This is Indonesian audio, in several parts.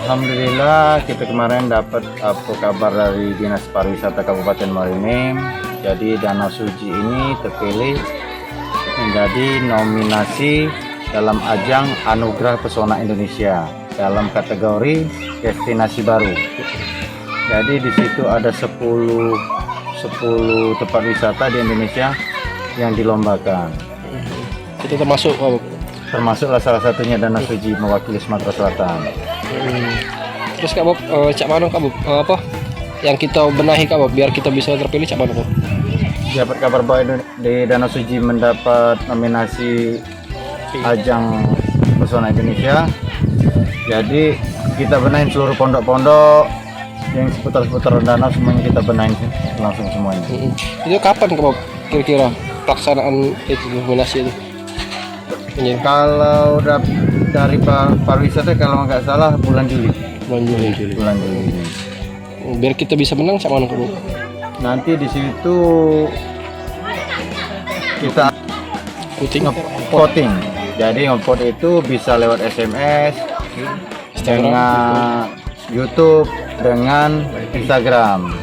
Alhamdulillah kita kemarin dapat kabar dari Dinas Pariwisata Kabupaten Muara Enim. Jadi Danau Suci ini terpilih menjadi nominasi dalam ajang Anugerah Pesona Indonesia dalam kategori destinasi baru. Jadi di situ ada 10 tempat wisata di Indonesia yang dilombakan. Itu termasuklah salah satunya Danau Suci mewakili Sumatera Selatan. Terus Kak Bob, cak mana Kak Bob, apa yang kita benahi Kak Bob biar kita bisa terpilih cak mana Bob? Dapat kabar bahwa di Danau Suci mendapat nominasi ajang Pesona Indonesia. Jadi kita benahin seluruh pondok-pondok yang seputar danau, semuanya kita benahin langsung semuanya. Itu kapan Kak Bob kira-kira pelaksanaan itu nominasi itu? Kalau dari pariwisata kalau nggak salah bulan Juli. Biar kita bisa menang sama Kak Bob. Nanti di situ kita voting. Jadi nge-vote itu bisa lewat SMS, dengan YouTube, dengan Instagram.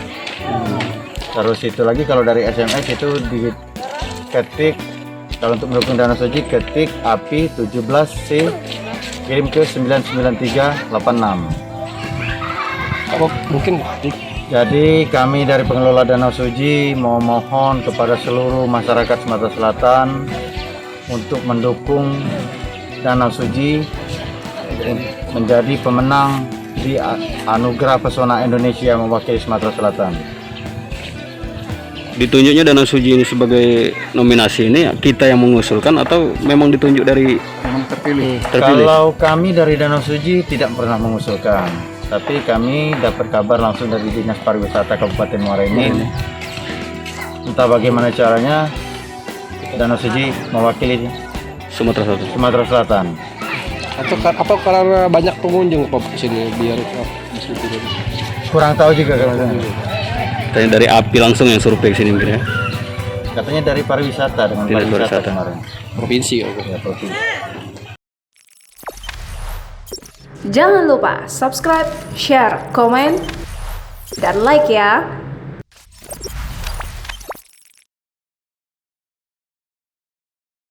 Terus itu lagi kalau dari SMS itu diketik, kalau untuk mendukung Danau Suci ketik API 17C kirim ke 99386. Mungkin jadi kami dari pengelola Danau Suci mau mohon kepada seluruh masyarakat Sumatera Selatan untuk mendukung Danau Suci menjadi pemenang di Anugerah Pesona Indonesia mewakili Sumatera Selatan. Ditunjuknya Danau Suci ini sebagai nominasi ini kita yang mengusulkan atau memang ditunjuk dari terpilih? Kalau kami dari Danau Suci tidak pernah mengusulkan, tapi kami dapat kabar langsung dari Dinas Pariwisata Kabupaten Muara Enim. Entah bagaimana caranya Danau Suci mewakili Sumatera Selatan. Atau karena banyak pengunjung Pak di sini biar kurang tahu juga kalau katanya dari API langsung yang survei ke sini mungkin ya. Katanya dari pariwisata dengan pariwisata kemarin. Provinsi ya, provinsi. Jangan lupa subscribe, share, komen, dan like ya.